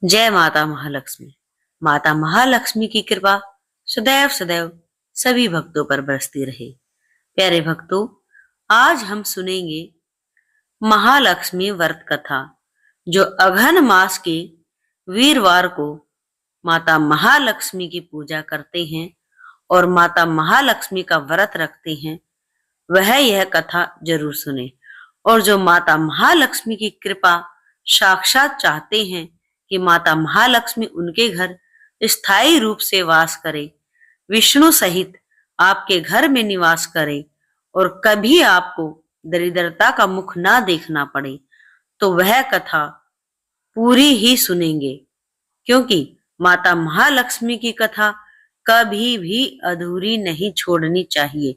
जय माता महालक्ष्मी। माता महालक्ष्मी की कृपा सदैव सदैव सभी भक्तों पर बरसती रहे। प्यारे भक्तों, आज हम सुनेंगे महालक्ष्मी व्रत कथा, जो अघन मास के वीरवार को माता महालक्ष्मी की पूजा करते हैं और माता महालक्ष्मी का व्रत रखते हैं, वह यह कथा जरूर सुने। और जो माता महालक्ष्मी की कृपा साक्षात चाहते हैं कि माता महालक्ष्मी उनके घर स्थायी रूप से वास करे, विष्णु सहित आपके घर में निवास करे और कभी आपको दरिद्रता का मुख ना देखना पड़े, तो वह कथा पूरी ही सुनेंगे, क्योंकि माता महालक्ष्मी की कथा कभी भी अधूरी नहीं छोड़नी चाहिए।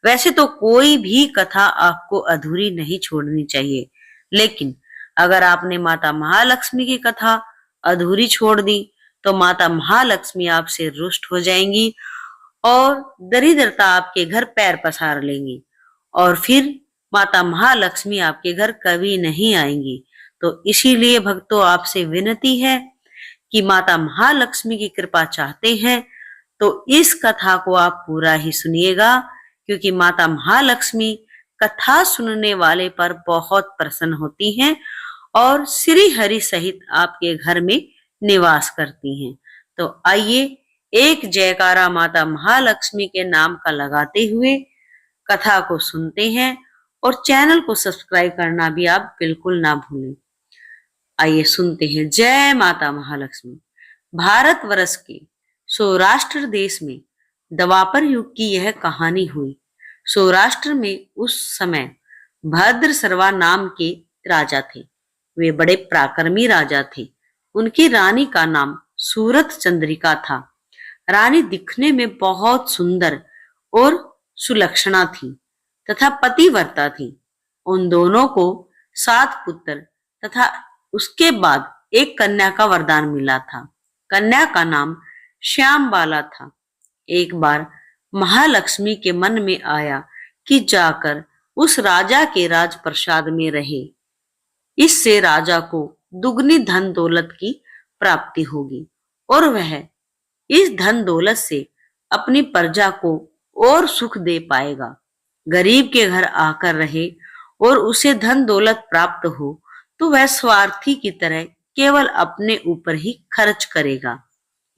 वैसे तो कोई भी कथा आपको अधूरी नहीं छोड़नी चाहिए, लेकिन अगर आपने माता महालक्ष्मी की कथा अधूरी छोड़ दी तो माता महालक्ष्मी आपसे रुष्ट हो जाएंगी और दरिद्रता आपके घर पैर पसार लेंगी और फिर माता महालक्ष्मी आपके घर कभी नहीं आएंगी। तो इसीलिए भक्तों, आपसे विनती है कि माता महालक्ष्मी की कृपा चाहते हैं तो इस कथा को आप पूरा ही सुनिएगा, क्योंकि माता महालक्ष्मी कथा सुनने वाले पर बहुत प्रसन्न होती हैं और श्री हरि सहित आपके घर में निवास करती हैं। तो आइए एक जयकारा माता महालक्ष्मी के नाम का लगाते हुए कथा को सुनते हैं और चैनल को सब्सक्राइब करना भी आप बिल्कुल ना भूलें। आइए सुनते हैं। जय माता महालक्ष्मी। भारतवर्ष के सौराष्ट्र देश में द्वापर युग की यह कहानी हुई। सौराष्ट्र में उस समय भद्र सर्वा नाम के राजा थे। वे बड़े पराक्रमी राजा थे। उनकी रानी का नाम सूरत चंद्रिका था। रानी दिखने में बहुत सुंदर और सुलक्षणा थी तथा पतिव्रता थी। उन दोनों को 7 पुत्र तथा उसके बाद एक कन्या का वरदान मिला था। कन्या का नाम श्यामबाला था। एक बार महालक्ष्मी के मन में आया कि जाकर उस राजा के राजप्रसाद में रहे, इससे राजा को दुगनी धन दौलत की प्राप्ति होगी और वह इस धन दौलत से अपनी प्रजा को और सुख दे पाएगा। गरीब के घर आकर रहे और उसे धन दौलत प्राप्त हो तो वह स्वार्थी की तरह केवल अपने ऊपर ही खर्च करेगा।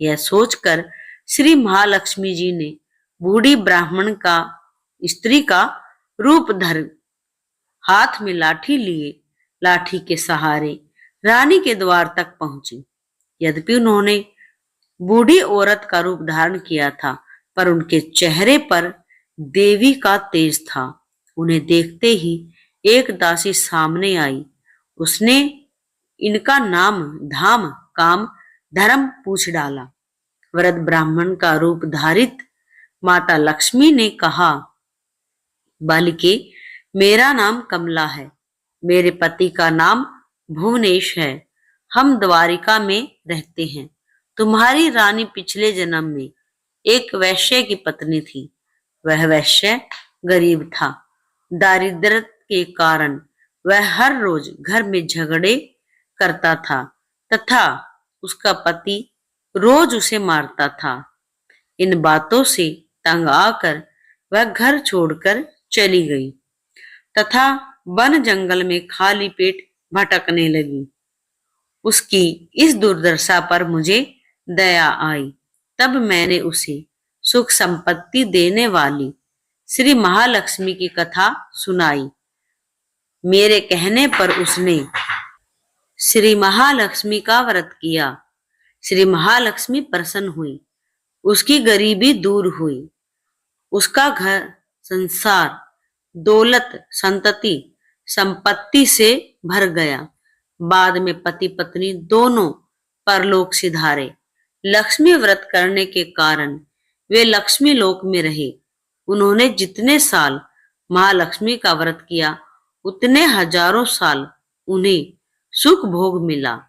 यह सोचकर श्री महालक्ष्मी जी ने बूढ़ी ब्राह्मण का स्त्री का रूप धर हाथ में लाठी लिए लाठी के सहारे रानी के द्वार तक पहुंची। यद्यपि उन्होंने बूढ़ी औरत का रूप धारण किया था, पर उनके चेहरे पर देवी का तेज था। उन्हें देखते ही एक दासी सामने आई। उसने इनका नाम धाम काम धर्म पूछ डाला। वृद्ध ब्राह्मण का रूप धारित माता लक्ष्मी ने कहा, बालिके, मेरा नाम कमला है। मेरे पति का नाम भुवनेश है। हम द्वारिका में रहते हैं। तुम्हारी रानी पिछले जन्म में एक वैश्य की पत्नी थी। वह वैश्य गरीब था। दारिद्र्य के कारण वह हर रोज घर में झगड़े करता था तथा उसका पति रोज उसे मारता था। इन बातों से तंग आकर वह घर छोड़कर चली गई तथा वन जंगल में खाली पेट भटकने लगी। उसकी इस दुर्दशा पर मुझे दया आई। तब मैंने उसे सुख संपत्ति देने वाली श्री महालक्ष्मी की कथा सुनाई। मेरे कहने पर उसने श्री महालक्ष्मी का व्रत किया। श्री महालक्ष्मी प्रसन्न हुई। उसकी गरीबी दूर हुई। उसका घर संसार दौलत संतति संपत्ति से भर गया। बाद में पति पत्नी दोनों परलोक सिधारे। लक्ष्मी व्रत करने के कारण वे लक्ष्मी लोक में रहे। उन्होंने जितने साल महालक्ष्मी का व्रत किया, उतने हजारों साल उन्हें सुख भोग मिला।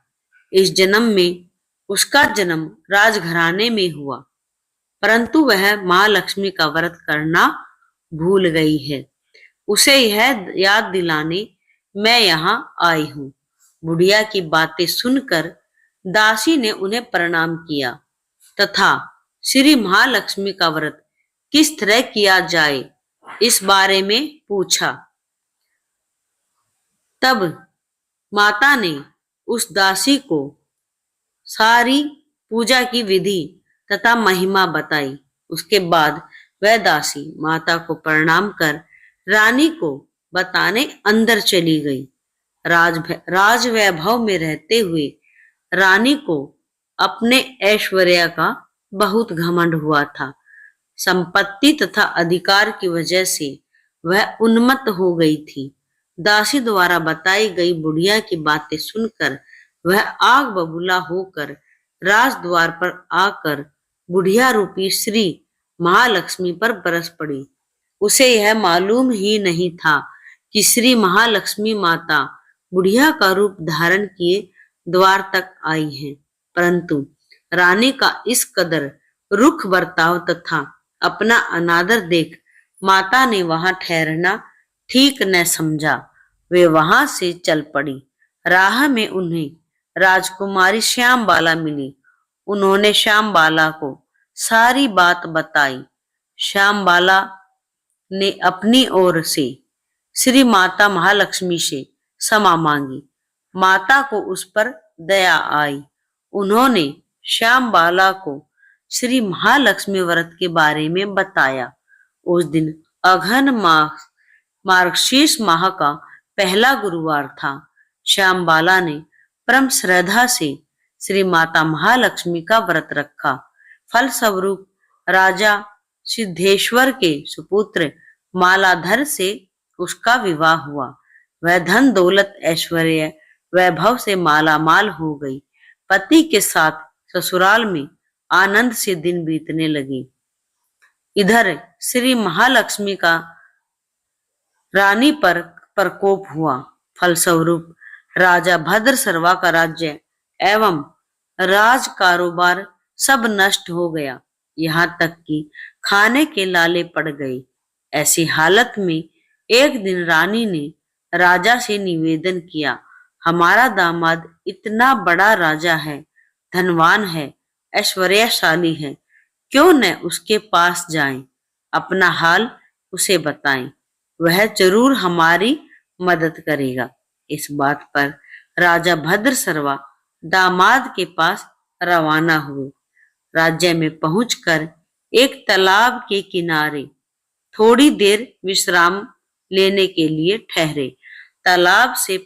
इस जन्म में उसका जन्म राजघराने में हुआ, परंतु वह महालक्ष्मी का व्रत करना भूल गई है। उसे यह याद दिलाने मैं यहाँ आई हूँ। बुढ़िया की बातें सुनकर दासी ने उन्हें प्रणाम किया तथा श्री महालक्ष्मी का व्रत किस तरह किया जाए इस बारे में पूछा। तब माता ने उस दासी को सारी पूजा की विधि तथा महिमा बताई। उसके बाद वह दासी माता को प्रणाम कर रानी को बताने अंदर चली गई। राज वैभव में रहते हुए रानी को अपने ऐश्वर्य का बहुत घमंड हुआ था। संपत्ति तथा अधिकार की वजह से वह उन्मत्त हो गई थी। दासी द्वारा बताई गई बुढ़िया की बातें सुनकर वह आग बबूला होकर राजद्वार पर आकर बुढ़िया रूपी श्री महालक्ष्मी पर बरस पड़ी। उसे यह मालूम ही नहीं था कि श्री महालक्ष्मी माता बुढ़िया का रूप धारण किए द्वार तक आई हैं, परंतु रानी का इस कदर रुख बर्ताव तथा अपना अनादर देख माता ने वहां ठहरना ठीक न समझा। वे वहां से चल पड़ी। राह में उन्हें राजकुमारी श्यामबाला मिली। उन्होंने श्यामबाला को सारी बात बताई। श्यामबाला ने अपनी ओर से श्री माता महालक्ष्मी से क्षमा मांगी। माता को उस पर दया आई। उन्होंने श्यामबाला को श्री महालक्ष्मी व्रत के बारे में बताया। उस दिन अघन मार्गशीर्ष माह का पहला गुरुवार था। श्यामबाला ने परम श्रद्धा से श्री माता महालक्ष्मी का व्रत रखा। फलस्वरूप राजा सिद्धेश्वर के सुपुत्र मालाधर से उसका विवाह हुआ। वह धन दौलत ऐश्वर्य वैभव से मालामाल हो गई। पति के साथ ससुराल में आनंद से दिन बीतने लगे। इधर श्री महालक्ष्मी का रानी पर प्रकोप हुआ। फलस्वरूप राजा भद्रसर्वा का राज्य एवं राज कारोबार सब नष्ट हो गया। यहाँ तक कि खाने के लाले पड़ गए। ऐसी हालत में एक दिन रानी ने राजा से निवेदन किया, हमारा दामाद इतना बड़ा राजा है, धनवान है, ऐश्वर्यशाली है, क्यों न उसके पास जाएं, अपना हाल उसे बताएं, वह जरूर हमारी मदद करेगा। इस बात पर राजा भद्रसर्वा दामाद के पास रवाना हुए। राज्य में पहुंचकर एक तालाब के किनारे थोड़ी देर विश्राम लेने के लिए ठहरे। तालाब से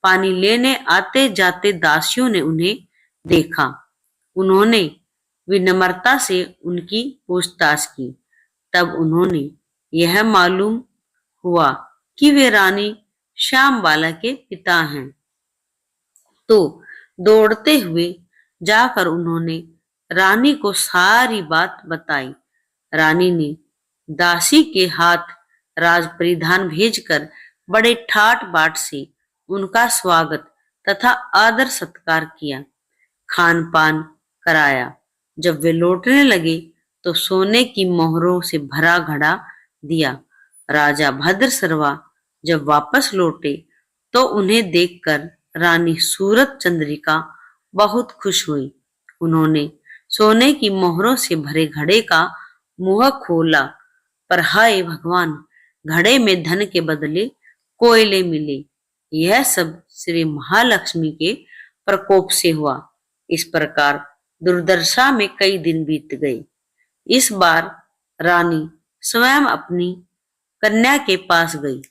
पानी लेने आते जाते दासियों ने उन्हें देखा। उन्होंने विनम्रता से उनकी पूछताछ की। तब उन्होंने यह मालूम हुआ कि वे रानी श्यामबाला के पिता हैं। तो दौड़ते हुए जाकर उन्होंने रानी को सारी बात बताई। रानी ने दासी के हाथ राज परिधान भेजकर बड़े ठाट बाट से उनका स्वागत तथा आदर सत्कार किया, खान पान कराया। जब वे लौटने लगे तो सोने की मोहरों से भरा घड़ा दिया। राजा भद्रसर्वा जब वापस लौटे तो उन्हें देखकर रानी सूरत चंद्रिका बहुत खुश हुई। उन्होंने सोने की मोहरों से भरे घड़े का मुंह खोला, पर हाय भगवान, घड़े में धन के बदले कोयले मिले। यह सब श्री महालक्ष्मी के प्रकोप से हुआ। इस प्रकार दुर्दशा में कई दिन बीत गए। इस बार रानी स्वयं अपनी कन्या के पास गई।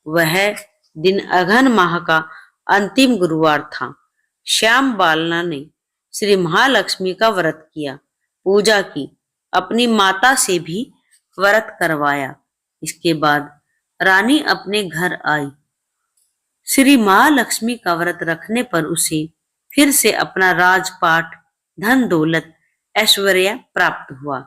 वह दिन अघन माह का अंतिम गुरुवार था। श्यामबाला ने श्री महालक्ष्मी का व्रत किया, पूजा की, अपनी माता से भी व्रत करवाया। इसके बाद रानी अपने घर आई। श्री महालक्ष्मी का व्रत रखने पर उसे फिर से अपना राजपाट, धन दौलत, ऐश्वर्य प्राप्त हुआ।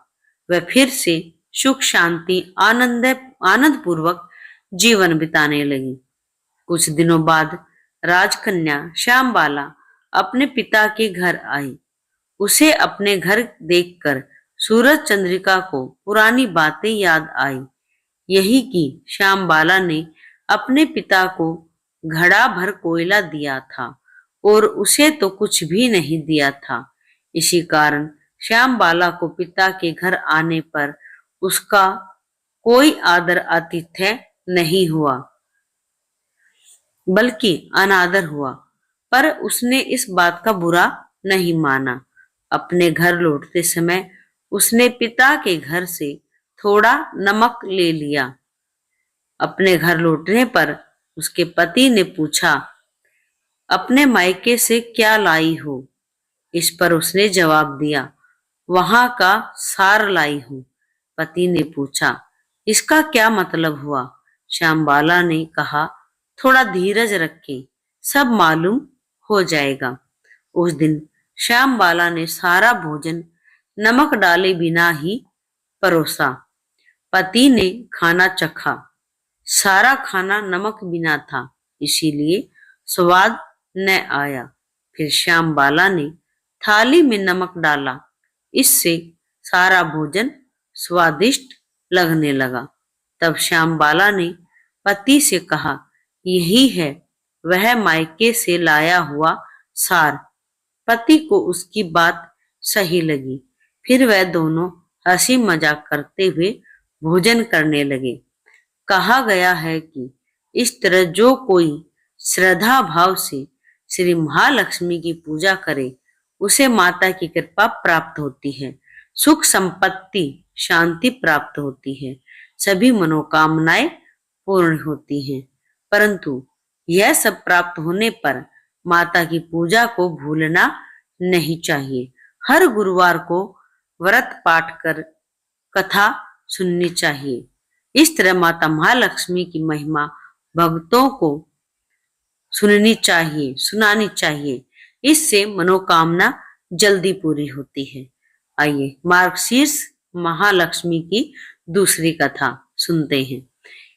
वह फिर से सुख शांति आनंद पूर्वक जीवन बिताने लगी। कुछ दिनों बाद राजकन्या श्यामबाला अपने पिता के घर आई। उसे अपने घर देखकर सूरज चंद्रिका को पुरानी बातें याद आई। यही कि श्यामबाला ने अपने पिता को घड़ा भर कोयला दिया था। और उसे तो कुछ भी नहीं दिया था। इसी कारण श्याम बाला को पिता के घर आने पर उसका कोई आदर आतिथ्य नहीं हुआ, बल्कि अनादर हुआ। पर उसने इस बात का बुरा नहीं माना। अपने घर लौटते समय उसने पिता के घर से थोड़ा नमक ले लिया। अपने घर लौटने पर उसके पति ने पूछा, अपने मायके से क्या लाई हो? इस पर उसने जवाब दिया, वहां का सार लाई हूं। पति ने पूछा, इसका क्या मतलब हुआ? श्यामबाला ने कहा, थोड़ा धीरज रखें, सब मालूम हो जाएगा। उस दिन श्यामबाला ने सारा भोजन नमक डाले बिना ही परोसा। पति ने खाना चखा। सारा खाना नमक बिना था, इसीलिए स्वाद न आया। फिर श्यामबाला ने थाली में नमक डाला। इससे सारा भोजन स्वादिष्ट लगने लगा। तब श्यामबाला ने पति से कहा, यही है वह मायके से लाया हुआ सार। पति को उसकी बात सही लगी। फिर वह दोनों हंसी मजाक करते हुए भोजन करने लगे। कहा गया है कि इस तरह जो कोई श्रद्धा भाव से श्री महालक्ष्मी की पूजा करे, उसे माता की कृपा प्राप्त होती है, सुख संपत्ति शांति प्राप्त होती है, सभी मनोकामनाएं पूर्ण होती हैं। परंतु यह सब प्राप्त होने पर माता की पूजा को भूलना नहीं चाहिए। हर गुरुवार को व्रत पाठ कर कथा सुननी चाहिए। इस तरह माता महालक्ष्मी की महिमा भक्तों को सुनानी चाहिए। इससे मनोकामना जल्दी पूरी होती है। आइए मार्गशीर्ष महालक्ष्मी की दूसरी कथा सुनते हैं।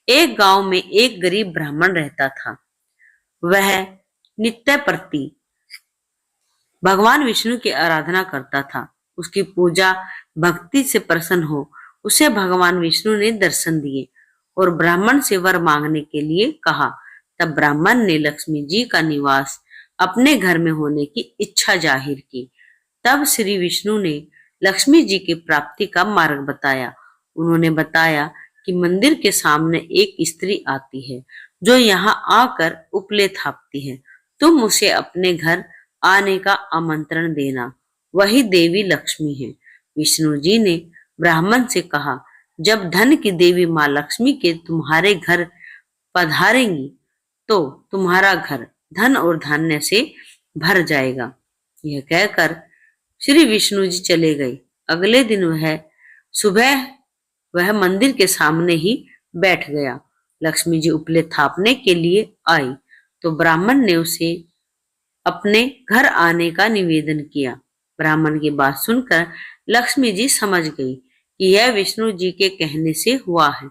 एक गांव में एक गरीब ब्राह्मण रहता था। वह नित्य प्रति भगवान विष्णु की आराधना करता था। उसकी पूजा भक्ति से प्रसन्न हो, उसे भगवान विष्णु ने दर्शन दिए और ब्राह्मण से वर मांगने के लिए कहा। तब ब्राह्मण ने लक्ष्मी जी का निवास अपने घर में होने की इच्छा जाहिर की। तब श्री विष्णु ने लक्ष्मी जी की प्राप्ति का मार्ग बताया। उन्होंने बताया कि मंदिर के सामने एक स्त्री आती है जो यहाँ आकर उपले थापती है। तुम उसे अपने घर आने का आमंत्रण देना, वही देवी लक्ष्मी है। विष्णु जी ने ब्राह्मण से कहा, जब धन की देवी माँ लक्ष्मी के तुम्हारे घर पधारेंगी तो तुम्हारा घर धन और धान्य से भर जाएगा। यह कहकर श्री विष्णु जी चले गए। अगले दिन सुबह वह मंदिर के सामने ही बैठ गया। लक्ष्मी जी उपले थापने के लिए आई तो ब्राह्मण ने उसे अपने घर आने का निवेदन किया। ब्राह्मण की बात सुनकर लक्ष्मी जी समझ गई कि यह विष्णु जी के कहने से हुआ है।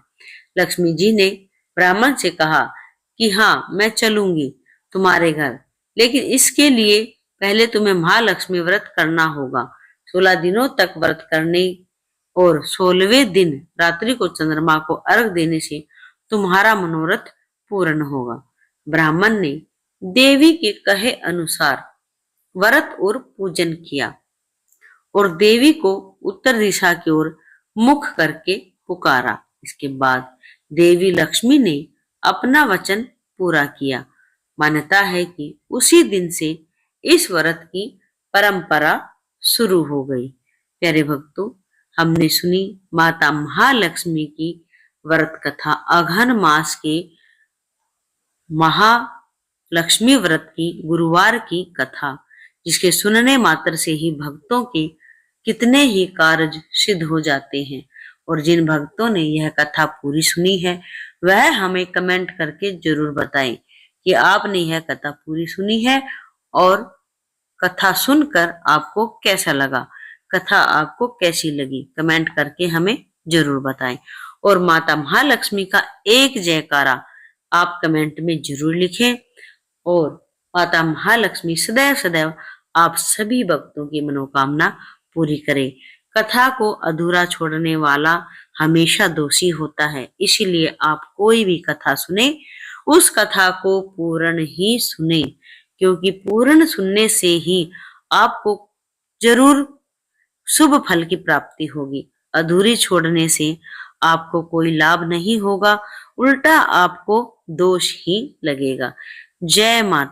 लक्ष्मी जी ने ब्राह्मण से कहा कि हाँ, मैं चलूंगी तुम्हारे घर, लेकिन इसके लिए पहले तुम्हें महालक्ष्मी व्रत करना होगा। 16 दिनों तक व्रत करने और 16वें दिन रात्रि को चंद्रमा को अर्घ देने से तुम्हारा मनोरथ पूर्ण होगा। ब्राह्मण ने देवी के कहे अनुसार व्रत और पूजन किया और देवी को उत्तर दिशा की ओर मुख करके पुकारा। इसके बाद देवी लक्ष्मी ने अपना वचन पूरा किया। मान्यता है कि उसी दिन से इस व्रत की परंपरा शुरू हो गई। प्यारे भक्तों, हमने सुनी माता महालक्ष्मी की व्रत कथा, अघन मास के महालक्ष्मी व्रत की गुरुवार की कथा, जिसके सुनने मात्र से ही भक्तों के कितने ही कार्य सिद्ध हो जाते हैं। और जिन भक्तों ने यह कथा पूरी सुनी है वह हमें कमेंट करके जरूर बताएं कि आपने यह कथा पूरी सुनी है और कथा सुनकर आपको कैसा लगा, कथा आपको कैसी लगी, कमेंट करके हमें जरूर बताएं। और माता महालक्ष्मी का एक जयकारा आप कमेंट में जरूर लिखें। और माता महालक्ष्मी सदैव सदैव आप सभी भक्तों की मनोकामना पूरी करे। कथा को अधूरा छोड़ने वाला हमेशा दोषी होता है, इसीलिए आप कोई भी कथा सुने उस कथा को पूर्ण ही सुने, क्योंकि पूर्ण सुनने से ही आपको जरूर शुभ फल की प्राप्ति होगी। अधूरी छोड़ने से आपको कोई लाभ नहीं होगा, उल्टा आपको दोष ही लगेगा। जय माता।